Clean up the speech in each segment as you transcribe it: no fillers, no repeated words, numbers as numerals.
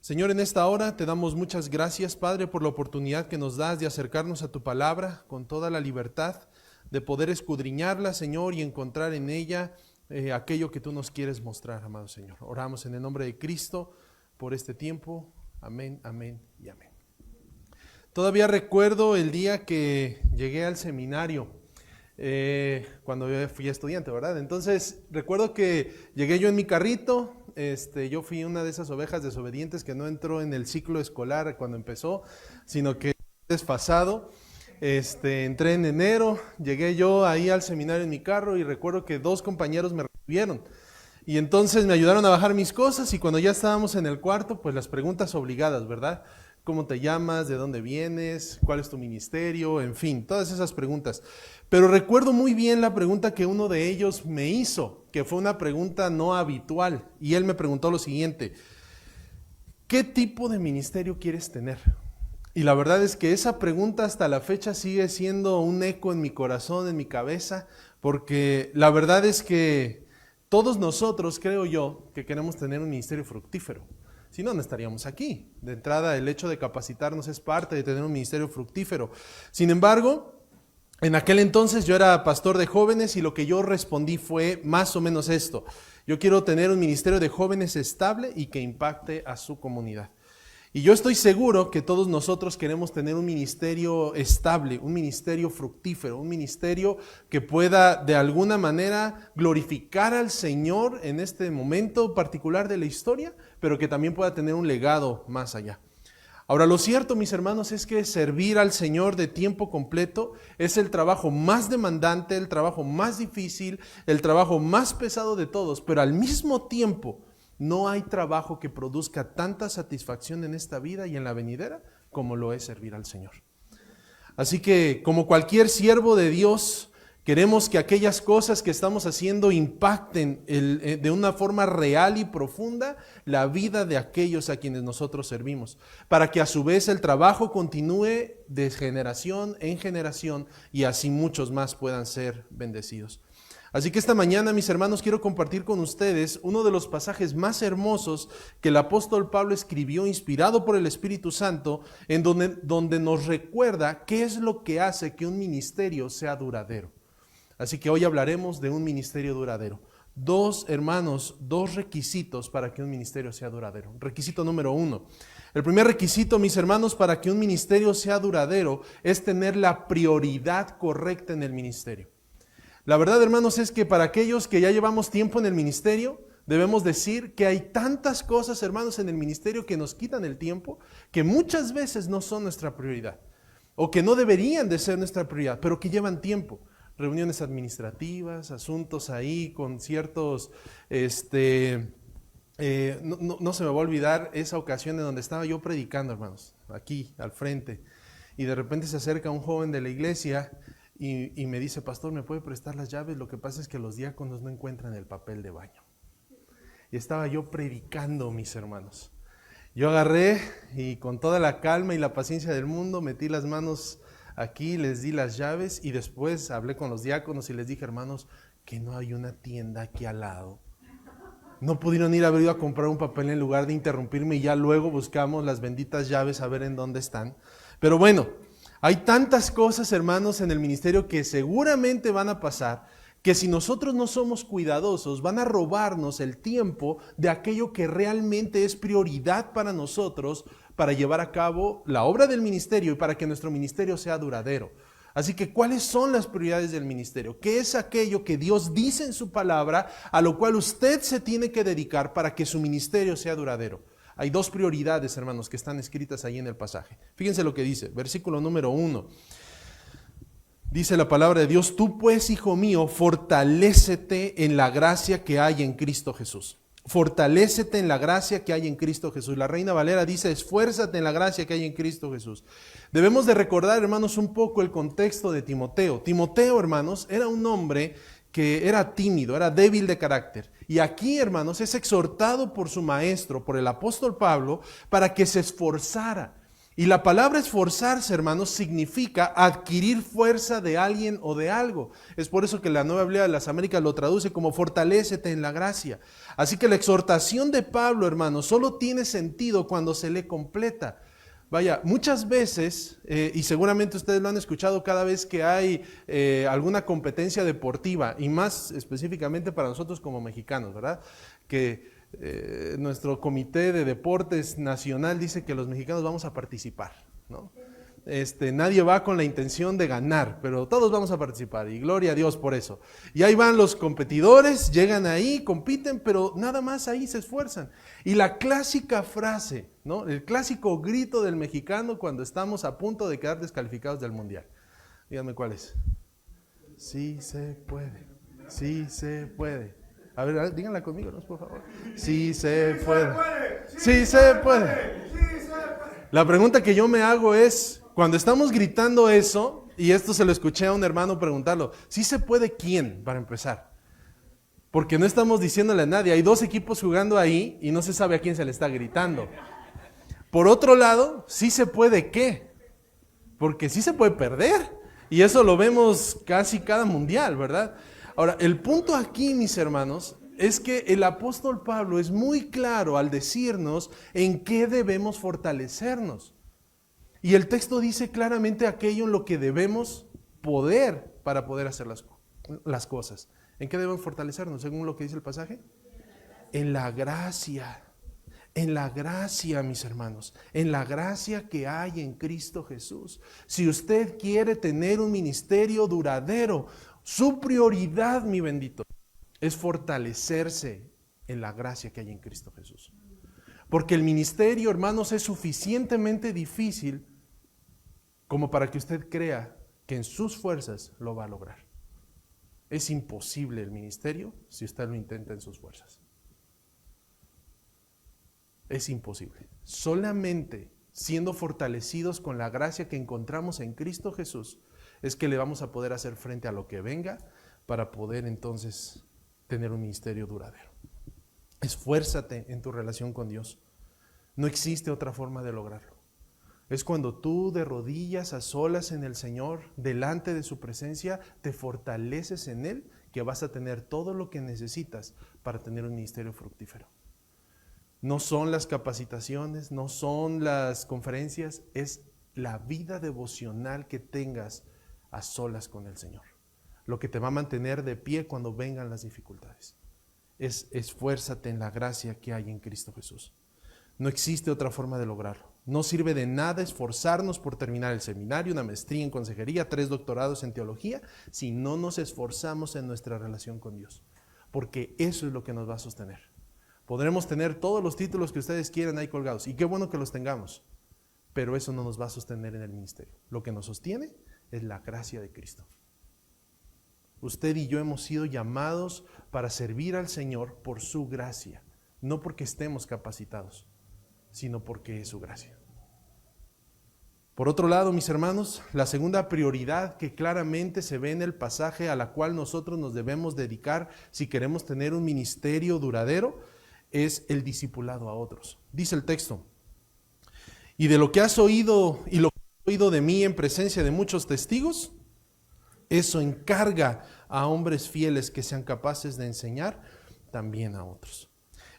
Señor, en esta hora te damos muchas gracias, Padre, por la oportunidad que nos das de acercarnos a tu palabra con toda la libertad, de poder escudriñarla, Señor, y encontrar en ella aquello que tú nos quieres mostrar, amado Señor. Oramos en el nombre de Cristo por este tiempo. Amén, amén y amén. Todavía recuerdo el día que llegué al seminario, cuando yo fui estudiante, ¿verdad? Entonces, recuerdo que llegué yo en mi carrito. Yo fui una de esas ovejas desobedientes que no entró en el ciclo escolar cuando empezó, sino que desfasado. Entré en enero, llegué yo ahí al seminario en mi carro y recuerdo que 2 compañeros me recibieron. Y entonces me ayudaron a bajar mis cosas y cuando ya estábamos en el cuarto, pues las preguntas obligadas, ¿verdad? ¿Cómo te llamas? ¿De dónde vienes? ¿Cuál es tu ministerio? En fin, todas esas preguntas. Pero recuerdo muy bien la pregunta que uno de ellos me hizo, que fue una pregunta no habitual. Y él me preguntó lo siguiente: ¿qué tipo de ministerio quieres tener? Y la verdad es que esa pregunta hasta la fecha sigue siendo un eco en mi corazón, en mi cabeza, porque la verdad es que todos nosotros, creo yo, que queremos tener un ministerio fructífero. Si no, no estaríamos aquí. De entrada, el hecho de capacitarnos es parte de tener un ministerio fructífero. Sin embargo, en aquel entonces yo era pastor de jóvenes y lo que yo respondí fue más o menos esto: yo quiero tener un ministerio de jóvenes estable y que impacte a su comunidad. Y yo estoy seguro que todos nosotros queremos tener un ministerio estable, un ministerio fructífero, un ministerio que pueda de alguna manera glorificar al Señor en este momento particular de la historia, pero que también pueda tener un legado más allá. Ahora, lo cierto, mis hermanos, es que servir al Señor de tiempo completo es el trabajo más demandante, el trabajo más difícil, el trabajo más pesado de todos, pero al mismo tiempo no hay trabajo que produzca tanta satisfacción en esta vida y en la venidera como lo es servir al Señor. Así que, como cualquier siervo de Dios, queremos que aquellas cosas que estamos haciendo impacten de una forma real y profunda la vida de aquellos a quienes nosotros servimos, para que a su vez el trabajo continúe de generación en generación y así muchos más puedan ser bendecidos. Así que esta mañana, mis hermanos, quiero compartir con ustedes uno de los pasajes más hermosos que el apóstol Pablo escribió, inspirado por el Espíritu Santo, en donde nos recuerda qué es lo que hace que un ministerio sea duradero. Así que hoy hablaremos de un ministerio duradero. 2 requisitos para que un ministerio sea duradero. Requisito número 1. El primer requisito, mis hermanos, para que un ministerio sea duradero es tener la prioridad correcta en el ministerio. La verdad, hermanos, es que para aquellos que ya llevamos tiempo en el ministerio, debemos decir que hay tantas cosas, hermanos, en el ministerio que nos quitan el tiempo, que muchas veces no son nuestra prioridad, o que no deberían de ser nuestra prioridad, pero que llevan tiempo. Reuniones administrativas, asuntos ahí con ciertos, no se me va a olvidar esa ocasión en donde estaba yo predicando, hermanos, aquí al frente, y de repente se acerca un joven de la iglesia y me dice: pastor, ¿me puede prestar las llaves? Lo que pasa es que los diáconos no encuentran el papel de baño. Y estaba yo predicando, mis hermanos. Yo agarré y con toda la calma y la paciencia del mundo metí las manos aquí, les di las llaves y después hablé con los diáconos y les dije: hermanos, que no hay una tienda aquí al lado. No pudieron haber ido a comprar un papel en lugar de interrumpirme y ya luego buscamos las benditas llaves a ver en dónde están. Pero bueno, hay tantas cosas, hermanos, en el ministerio que seguramente van a pasar, que si nosotros no somos cuidadosos, van a robarnos el tiempo de aquello que realmente es prioridad para nosotros, para llevar a cabo la obra del ministerio y para que nuestro ministerio sea duradero. Así que, ¿cuáles son las prioridades del ministerio? ¿Qué es aquello que Dios dice en su palabra a lo cual usted se tiene que dedicar para que su ministerio sea duradero? Hay 2 prioridades, hermanos, que están escritas ahí en el pasaje. Fíjense lo que dice, versículo número 1. Dice la palabra de Dios: tú pues, hijo mío, fortalécete en la gracia que hay en Cristo Jesús. Fortalécete en la gracia que hay en Cristo Jesús. La Reina Valera dice: esfuérzate en la gracia que hay en Cristo Jesús. Debemos de recordar, hermanos, un poco el contexto de Timoteo. Timoteo, hermanos, era un hombre que era tímido, era débil de carácter. Y aquí, hermanos, es exhortado por su maestro, por el apóstol Pablo, para que se esforzara. Y la palabra esforzarse, hermanos, significa adquirir fuerza de alguien o de algo. Es por eso que la Nueva Biblia de las Américas lo traduce como fortalécete en la gracia. Así que la exhortación de Pablo, hermanos, solo tiene sentido cuando se lee completa. Vaya, muchas veces, y seguramente ustedes lo han escuchado cada vez que hay alguna competencia deportiva, y más específicamente para nosotros como mexicanos, ¿verdad? Que nuestro comité de deportes nacional dice que los mexicanos vamos a participar, ¿no? Nadie va con la intención de ganar, pero todos vamos a participar y gloria a Dios por eso. Y ahí van los competidores, llegan ahí, compiten, pero nada más ahí se esfuerzan. Y la clásica frase, ¿no? El clásico grito del mexicano cuando estamos a punto de quedar descalificados del mundial. Díganme cuál es. Sí se puede, sí se puede. A ver, díganla conmigo, ¿no? Por favor. Sí se puede. Sí se puede. La pregunta que yo me hago es, cuando estamos gritando eso, y esto se lo escuché a un hermano preguntarlo, ¿sí se puede quién, para empezar? Porque no estamos diciéndole a nadie, hay dos equipos jugando ahí y no se sabe a quién se le está gritando. Por otro lado, ¿sí se puede qué? Porque sí se puede perder, y eso lo vemos casi cada mundial, ¿verdad? Ahora, el punto aquí, mis hermanos, es que el apóstol Pablo es muy claro al decirnos en qué debemos fortalecernos. Y el texto dice claramente aquello en lo que debemos poder para poder hacer las cosas. ¿En qué debemos fortalecernos, según lo que dice el pasaje? En la gracia. En la gracia, mis hermanos, en la gracia que hay en Cristo Jesús. Si usted quiere tener un ministerio duradero, su prioridad, mi bendito, es fortalecerse en la gracia que hay en Cristo Jesús. Porque el ministerio, hermanos, es suficientemente difícil como para que usted crea que en sus fuerzas lo va a lograr. Es imposible el ministerio si usted lo intenta en sus fuerzas. Es imposible. Solamente siendo fortalecidos con la gracia que encontramos en Cristo Jesús es que le vamos a poder hacer frente a lo que venga para poder entonces tener un ministerio duradero. Esfuérzate en tu relación con Dios. No existe otra forma de lograrlo. Es cuando tú de rodillas a solas en el Señor, delante de su presencia, te fortaleces en Él, que vas a tener todo lo que necesitas para tener un ministerio fructífero. No son las capacitaciones, no son las conferencias, es la vida devocional que tengas a solas con el Señor. Lo que te va a mantener de pie cuando vengan las dificultades. Esfuérzate en la gracia que hay en Cristo Jesús. No existe otra forma de lograrlo. No sirve de nada esforzarnos por terminar el seminario, una maestría en consejería, 3 doctorados en teología, si no nos esforzamos en nuestra relación con Dios. Porque eso es lo que nos va a sostener. Podremos tener todos los títulos que ustedes quieran ahí colgados, y qué bueno que los tengamos, pero eso no nos va a sostener en el ministerio. Lo que nos sostiene es la gracia de Cristo. Usted y yo hemos sido llamados para servir al Señor por su gracia, no porque estemos capacitados, sino porque es su gracia. Por otro lado, mis hermanos, la segunda prioridad que claramente se ve en el pasaje a la cual nosotros nos debemos dedicar si queremos tener un ministerio duradero es el discipulado a otros. Dice el texto: y de lo que has oído y lo que has oído de mí en presencia de muchos testigos, eso encarga a hombres fieles que sean capaces de enseñar también a otros.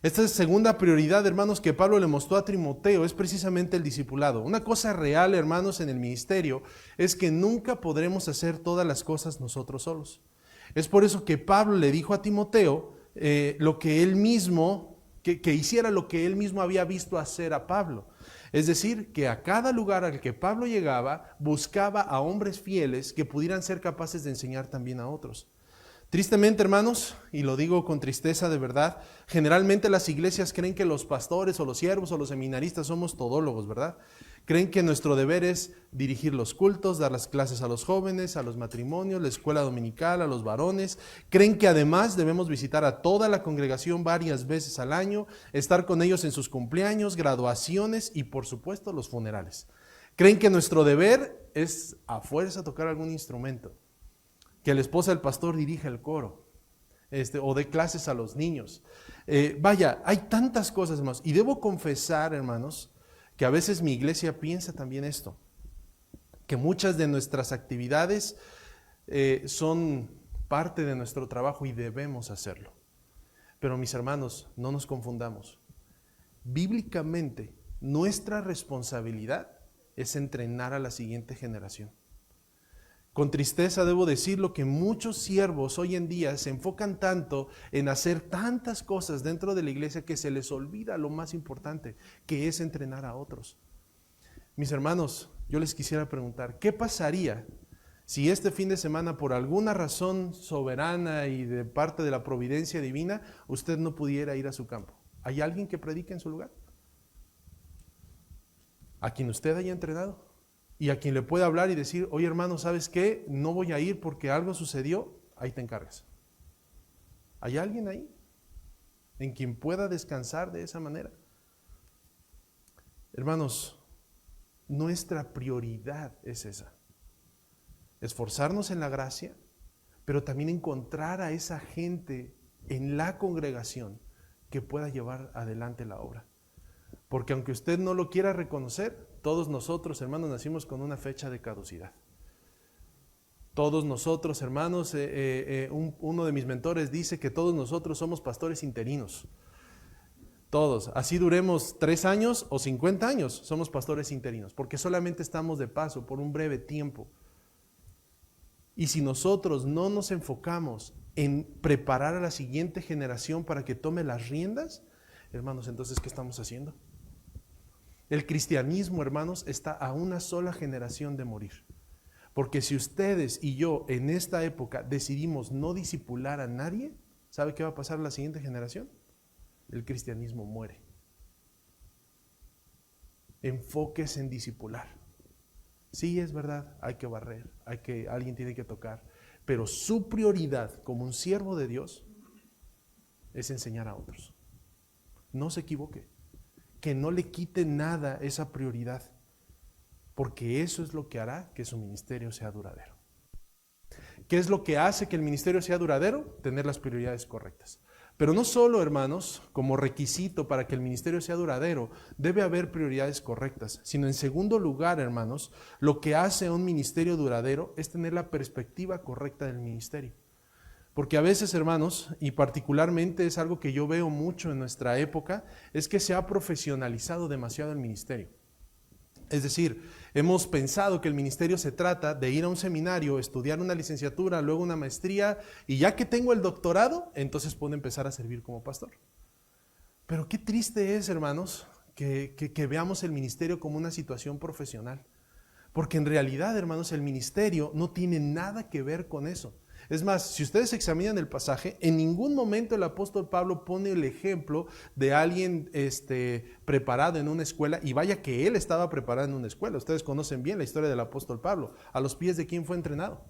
Esta es segunda prioridad, hermanos, que Pablo le mostró a Timoteo, es precisamente el discipulado. Una cosa real, hermanos, en el ministerio es que nunca podremos hacer todas las cosas nosotros solos. Es por eso que Pablo le dijo a Timoteo lo que él mismo, que hiciera lo que él mismo había visto hacer a Pablo. Es decir, que a cada lugar al que Pablo llegaba, buscaba a hombres fieles que pudieran ser capaces de enseñar también a otros. Tristemente, hermanos, y lo digo con tristeza de verdad, generalmente las iglesias creen que los pastores o los siervos o los seminaristas somos todólogos, ¿verdad? Creen que nuestro deber es dirigir los cultos, dar las clases a los jóvenes, a los matrimonios, la escuela dominical, a los varones. Creen que además debemos visitar a toda la congregación varias veces al año, estar con ellos en sus cumpleaños, graduaciones y por supuesto los funerales. Creen que nuestro deber es a fuerza tocar algún instrumento, que la esposa del pastor dirija el coro, o dé clases a los niños. Vaya, hay tantas cosas más. Y debo confesar, hermanos, que a veces mi iglesia piensa también esto, que muchas de nuestras actividades son parte de nuestro trabajo y debemos hacerlo. Pero mis hermanos, no nos confundamos. Bíblicamente, nuestra responsabilidad es entrenar a la siguiente generación. Con tristeza debo decirlo que muchos siervos hoy en día se enfocan tanto en hacer tantas cosas dentro de la iglesia que se les olvida lo más importante, que es entrenar a otros. Mis hermanos, yo les quisiera preguntar, ¿qué pasaría si este fin de semana, por alguna razón soberana y de parte de la providencia divina, usted no pudiera ir a su campo? ¿Hay alguien que predique en su lugar? ¿A quien usted haya entrenado? Y a quien le pueda hablar y decir, oye hermano, ¿sabes qué? No voy a ir porque algo sucedió, ahí te encargas. ¿Hay alguien ahí en quien pueda descansar de esa manera? Hermanos, nuestra prioridad es esa. Esforzarnos en la gracia, pero también encontrar a esa gente en la congregación que pueda llevar adelante la obra. Porque aunque usted no lo quiera reconocer, todos nosotros, hermanos, nacimos con una fecha de caducidad. Todos nosotros, hermanos, uno de mis mentores dice que todos nosotros somos pastores interinos. Todos, así duremos 3 años o 50 años, somos pastores interinos, porque solamente estamos de paso por un breve tiempo. Y si nosotros no nos enfocamos en preparar a la siguiente generación para que tome las riendas, hermanos, entonces, ¿qué estamos haciendo? El cristianismo, hermanos, está a una sola generación de morir. Porque si ustedes y yo en esta época decidimos no discipular a nadie, ¿sabe qué va a pasar a la siguiente generación? El cristianismo muere. Enfóquese en discipular. Sí, es verdad, hay que barrer, alguien tiene que tocar, pero su prioridad como un siervo de Dios es enseñar a otros. No se equivoque, que no le quite nada esa prioridad, porque eso es lo que hará que su ministerio sea duradero. ¿Qué es lo que hace que el ministerio sea duradero? Tener las prioridades correctas. Pero no solo, hermanos, como requisito para que el ministerio sea duradero, debe haber prioridades correctas, sino en segundo lugar, hermanos, lo que hace a un ministerio duradero es tener la perspectiva correcta del ministerio. Porque a veces, hermanos, y particularmente es algo que yo veo mucho en nuestra época, es que se ha profesionalizado demasiado el ministerio. Es decir, hemos pensado que el ministerio se trata de ir a un seminario, estudiar una licenciatura, luego una maestría, y ya que tengo el doctorado, entonces puedo empezar a servir como pastor. Pero qué triste es, hermanos, que veamos el ministerio como una situación profesional. Porque en realidad, hermanos, el ministerio no tiene nada que ver con eso. Es más, si ustedes examinan el pasaje, en ningún momento el apóstol Pablo pone el ejemplo de alguien preparado en una escuela, y vaya que él estaba preparado en una escuela. Ustedes conocen bien la historia del apóstol Pablo. ¿A los pies de quién fue entrenado?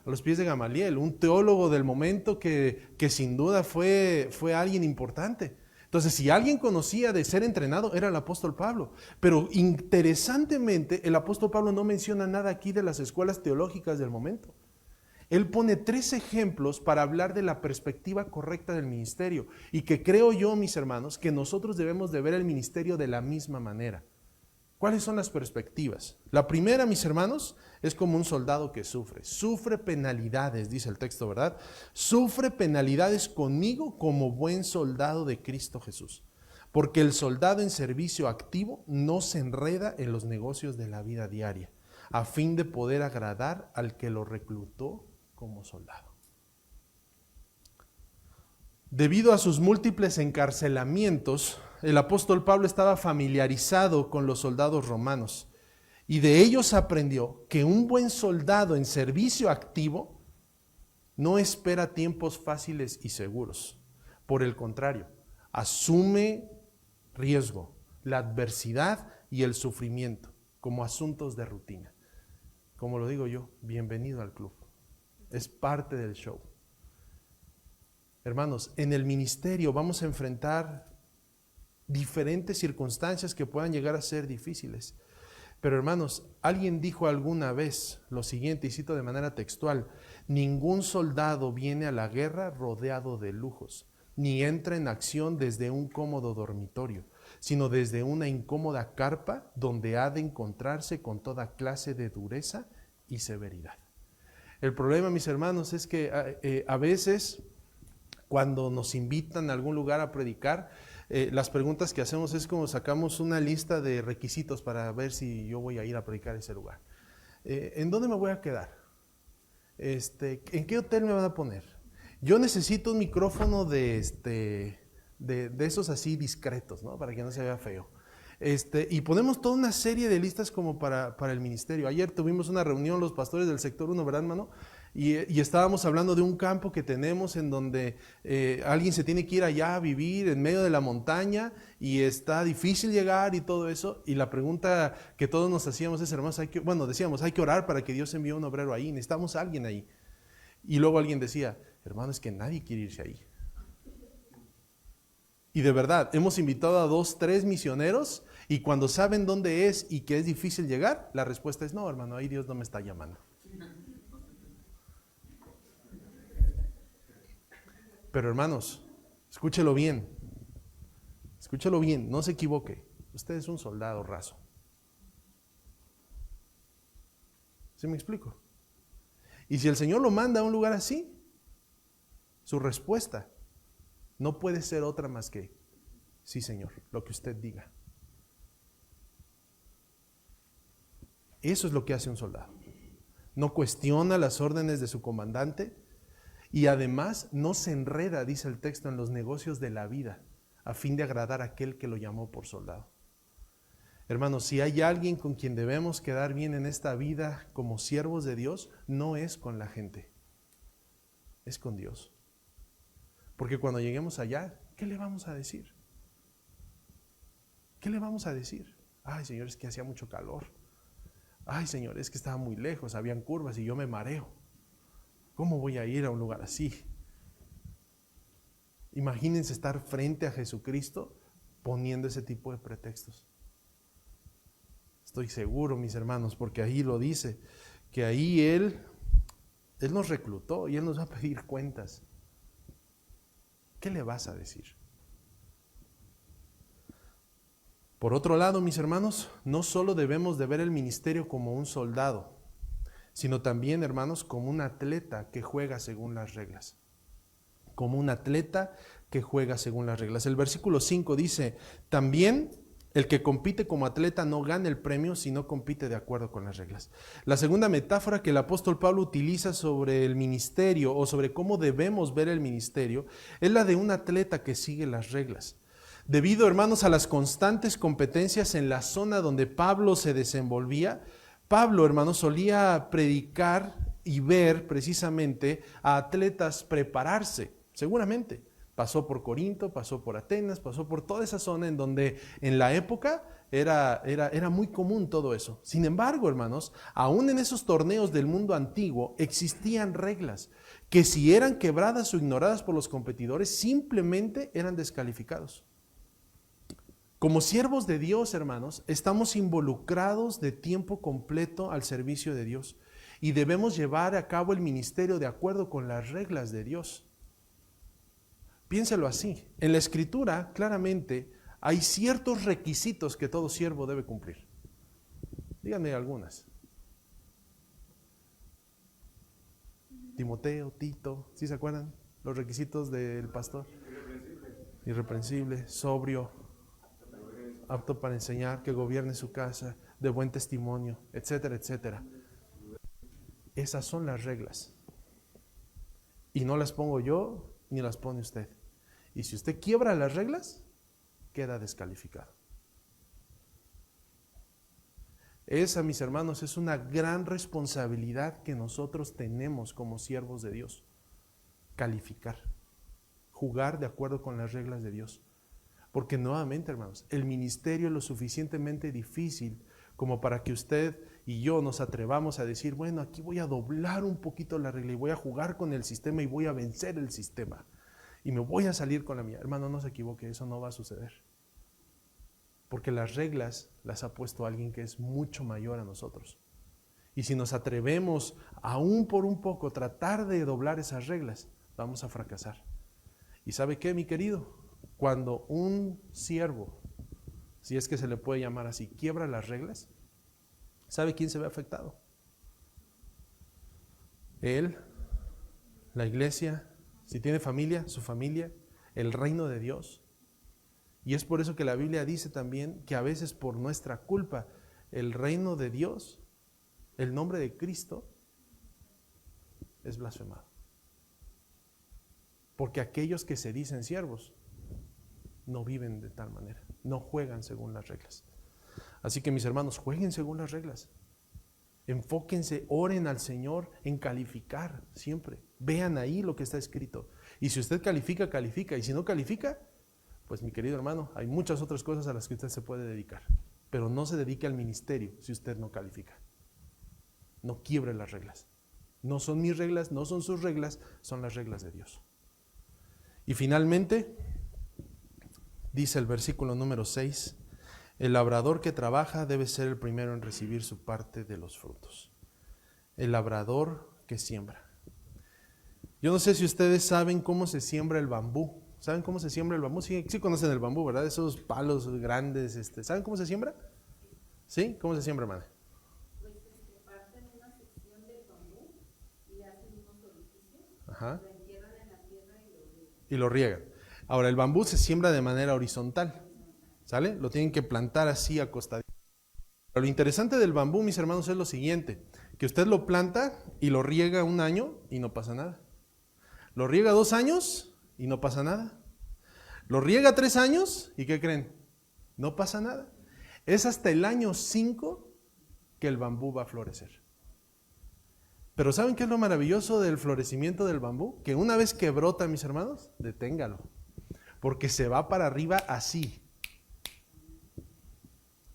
A los pies de Gamaliel, un teólogo del momento que sin duda fue alguien importante. Entonces, si alguien conocía de ser entrenado, era el apóstol Pablo. Pero interesantemente, el apóstol Pablo no menciona nada aquí de las escuelas teológicas del momento. Él pone 3 ejemplos para hablar de la perspectiva correcta del ministerio, y que creo yo, mis hermanos, que nosotros debemos de ver el ministerio de la misma manera. ¿Cuáles son las perspectivas? La primera, mis hermanos, es como un soldado que sufre penalidades, dice el texto, ¿verdad? Sufre penalidades conmigo como buen soldado de Cristo Jesús. Porque el soldado en servicio activo no se enreda en los negocios de la vida diaria, a fin de poder agradar al que lo reclutó como soldado. Debido a sus múltiples encarcelamientos, el apóstol Pablo estaba familiarizado con los soldados romanos, y de ellos aprendió que un buen soldado en servicio activo no espera tiempos fáciles y seguros. Por el contrario, asume riesgo, la adversidad y el sufrimiento como asuntos de rutina. Como lo digo yo, bienvenido al club. Es parte del show. Hermanos, en el ministerio vamos a enfrentar diferentes circunstancias que puedan llegar a ser difíciles. Pero hermanos, alguien dijo alguna vez lo siguiente, y cito de manera textual: ningún soldado viene a la guerra rodeado de lujos, ni entra en acción desde un cómodo dormitorio, sino desde una incómoda carpa donde ha de encontrarse con toda clase de dureza y severidad. El problema, mis hermanos, es que a veces cuando nos invitan a algún lugar a predicar, las preguntas que hacemos es como sacamos una lista de requisitos para ver si yo voy a ir a predicar a ese lugar. ¿En dónde me voy a quedar? ¿En qué hotel me van a poner? Yo necesito un micrófono de esos así discretos, ¿no? Para que no se vea feo. Y ponemos toda una serie de listas como para el ministerio. Ayer tuvimos una reunión los pastores del sector 1, ¿verdad, hermano? Y estábamos hablando de un campo que tenemos en donde alguien se tiene que ir allá a vivir en medio de la montaña y está difícil llegar y todo eso. Y la pregunta que todos nos hacíamos es, hermanos, decíamos, hay que orar para que Dios envíe un obrero ahí, necesitamos a alguien ahí. Y luego alguien decía, hermano, es que nadie quiere irse ahí. Y de verdad, hemos invitado a 2, 3 misioneros y cuando saben dónde es y que es difícil llegar, la respuesta es, no, hermano, ahí Dios no me está llamando. Pero hermanos, escúchelo bien, no se equivoque, usted es un soldado raso. ¿Sí me explico? Y si el Señor lo manda a un lugar así, su respuesta no puede ser otra más que, sí, Señor, lo que usted diga. Eso es lo que hace un soldado. No cuestiona las órdenes de su comandante y además no se enreda, dice el texto, en los negocios de la vida a fin de agradar a aquel que lo llamó por soldado. Hermanos, si hay alguien con quien debemos quedar bien en esta vida como siervos de Dios, no es con la gente, es con Dios. Porque cuando lleguemos allá, ¿qué le vamos a decir? ¿Qué le vamos a decir? Ay, Señor, es que hacía mucho calor. Ay, Señor, es que estaba muy lejos, habían curvas y yo me mareo. ¿Cómo voy a ir a un lugar así? Imagínense estar frente a Jesucristo poniendo ese tipo de pretextos. Estoy seguro, mis hermanos, porque ahí lo dice, que ahí Él nos reclutó y Él nos va a pedir cuentas. ¿Qué le vas a decir? Por otro lado, mis hermanos, no solo debemos de ver el ministerio como un soldado, sino también, hermanos, como un atleta que juega según las reglas. Como un atleta que juega según las reglas. El versículo 5 dice, también el que compite como atleta no gana el premio si no compite de acuerdo con las reglas. La segunda metáfora que el apóstol Pablo utiliza sobre el ministerio o sobre cómo debemos ver el ministerio es la de un atleta que sigue las reglas. Debido, hermanos, a las constantes competencias en la zona donde Pablo se desenvolvía, Pablo, hermanos, solía predicar y ver precisamente a atletas prepararse, seguramente. Pasó por Corinto, pasó por Atenas, pasó por toda esa zona en donde en la época era muy común todo eso. Sin embargo, hermanos, aún en esos torneos del mundo antiguo existían reglas que si eran quebradas o ignoradas por los competidores, simplemente eran descalificados. Como siervos de Dios, hermanos, estamos involucrados de tiempo completo al servicio de Dios y debemos llevar a cabo el ministerio de acuerdo con las reglas de Dios. Piénselo así, en la Escritura claramente hay ciertos requisitos que todo siervo debe cumplir. Díganme algunas. Timoteo, Tito, ¿sí se acuerdan? Los requisitos del pastor. Irreprensible, sobrio, apto para enseñar, que gobierne su casa, de buen testimonio, etcétera, etcétera. Esas son las reglas. Y no las pongo yo, ni las pone usted. Y si usted quiebra las reglas, queda descalificado. Esa, mis hermanos, es una gran responsabilidad que nosotros tenemos como siervos de Dios. Calificar, jugar de acuerdo con las reglas de Dios. Porque nuevamente, hermanos, el ministerio es lo suficientemente difícil como para que usted y yo nos atrevamos a decir, bueno, aquí voy a doblar un poquito la regla y voy a jugar con el sistema y voy a vencer el sistema. Y me voy a salir con la mía. Hermano, no se equivoque, eso no va a suceder. Porque las reglas las ha puesto alguien que es mucho mayor a nosotros. Y si nos atrevemos, aún por un poco, tratar de doblar esas reglas, vamos a fracasar. ¿Y sabe qué, mi querido? Cuando un siervo, si es que se le puede llamar así, quiebra las reglas, ¿sabe quién se ve afectado? Él, la iglesia, si tiene familia, su familia, el reino de Dios. Y es por eso que la Biblia dice también que a veces por nuestra culpa el reino de Dios, el nombre de Cristo, es blasfemado. Porque aquellos que se dicen siervos no viven de tal manera, no juegan según las reglas. Así que mis hermanos, jueguen según las reglas. Enfóquense, oren al Señor en calificar siempre. Vean ahí lo que está escrito. Y si usted califica, califica. Y si no califica, pues mi querido hermano, hay muchas otras cosas a las que usted se puede dedicar. Pero no se dedique al ministerio si usted no califica. No quiebre las reglas. No son mis reglas, no son sus reglas, son las reglas de Dios. Y finalmente, dice el versículo número 6, el labrador que trabaja debe ser el primero en recibir su parte de los frutos. El labrador que siembra. Yo no sé si ustedes saben cómo se siembra el bambú. ¿Saben cómo se siembra el bambú? Sí, sí conocen el bambú, ¿verdad? Esos palos grandes. ¿Saben cómo se siembra? ¿Sí? ¿Cómo se siembra, hermana? Pues parten una sección del bambú y hacen unos orificios, Ajá. lo entierran en la tierra y lo riegan. Y lo riegan. Ahora, el bambú se siembra de manera horizontal. ¿Sale? Lo tienen que plantar así acostadito. Pero lo interesante del bambú, mis hermanos, es lo siguiente, que usted lo planta y lo riega 1 año y no pasa nada. Lo riega 2 años y no pasa nada. Lo riega 3 años y ¿qué creen? No pasa nada. Es hasta el año 5 que el bambú va a florecer. Pero ¿saben qué es lo maravilloso del florecimiento del bambú? Que una vez que brota, mis hermanos, deténgalo. Porque se va para arriba así.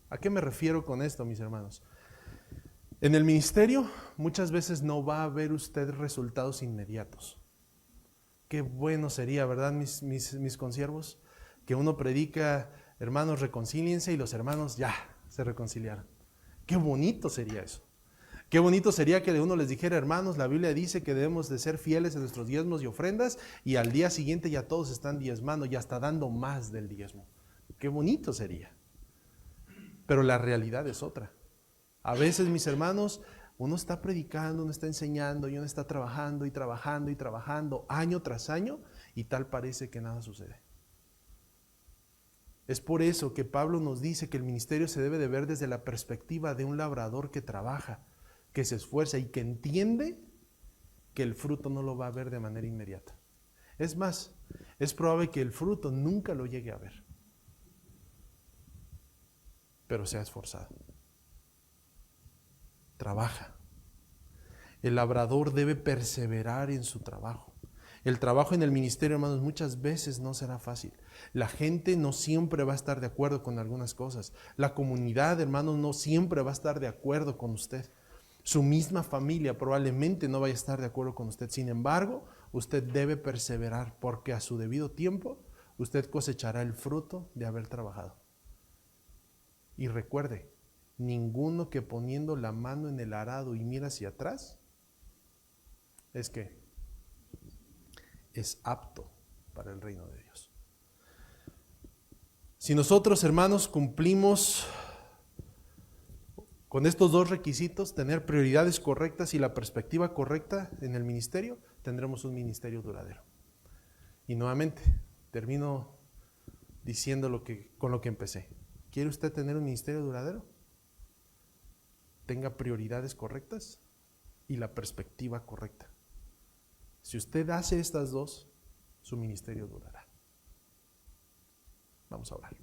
¿A qué me refiero con esto, mis hermanos? En el ministerio muchas veces no va a ver usted resultados inmediatos. Qué bueno sería, ¿verdad, mis consiervos? Que uno predica, hermanos, reconcíliense, y los hermanos ya se reconciliaron. Qué bonito sería eso. Qué bonito sería que de uno les dijera, hermanos, la Biblia dice que debemos de ser fieles en nuestros diezmos y ofrendas, y al día siguiente ya todos están diezmando y hasta dando más del diezmo. Qué bonito sería. Pero la realidad es otra. A veces, mis hermanos, uno está predicando, uno está enseñando y uno está trabajando y trabajando y trabajando año tras año y tal parece que nada sucede. Es por eso que Pablo nos dice que el ministerio se debe de ver desde la perspectiva de un labrador que trabaja, que se esfuerza y que entiende que el fruto no lo va a ver de manera inmediata. Es más, es probable que el fruto nunca lo llegue a ver, pero se ha esforzado. Trabaja. El labrador debe perseverar en su trabajo. El trabajo en el ministerio, hermanos, muchas veces no será fácil. La gente no siempre va a estar de acuerdo con algunas cosas. La comunidad, hermanos, no siempre va a estar de acuerdo con usted. Su misma familia probablemente no vaya a estar de acuerdo con usted. Sin embargo, usted debe perseverar porque a su debido tiempo usted cosechará el fruto de haber trabajado. Y recuerde, ninguno que poniendo la mano en el arado y mira hacia atrás, es que es apto para el reino de Dios. Si nosotros, hermanos, cumplimos con estos 2 requisitos, tener prioridades correctas y la perspectiva correcta en el ministerio, tendremos un ministerio duradero. Y nuevamente, termino diciendo con lo que empecé. ¿Quiere usted tener un ministerio duradero? Tenga prioridades correctas y la perspectiva correcta. Si usted hace estas 2, su ministerio durará. Vamos a orar.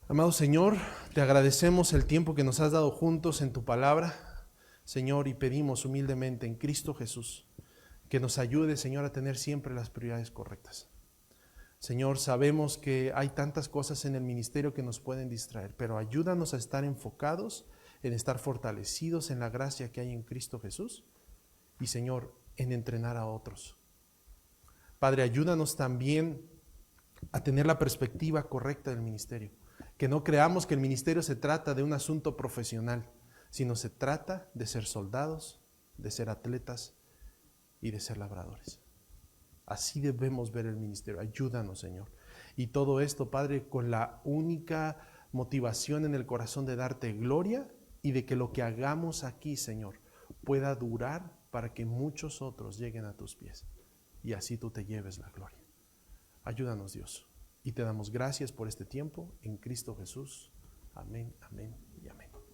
Amado Señor, te agradecemos el tiempo que nos has dado juntos en tu palabra, Señor, y pedimos humildemente en Cristo Jesús que nos ayude, Señor, a tener siempre las prioridades correctas. Señor, sabemos que hay tantas cosas en el ministerio que nos pueden distraer, pero ayúdanos a estar enfocados, en estar fortalecidos en la gracia que hay en Cristo Jesús y, Señor, en entrenar a otros. Padre, ayúdanos también a tener la perspectiva correcta del ministerio. Que no creamos que el ministerio se trata de un asunto profesional, sino se trata de ser soldados, de ser atletas y de ser labradores. Así debemos ver el ministerio. Ayúdanos, Señor. Y todo esto, Padre, con la única motivación en el corazón de darte gloria y de que lo que hagamos aquí, Señor, pueda durar para que muchos otros lleguen a tus pies y así tú te lleves la gloria. Ayúdanos, Dios. Y te damos gracias por este tiempo en Cristo Jesús. Amén, amén y amén.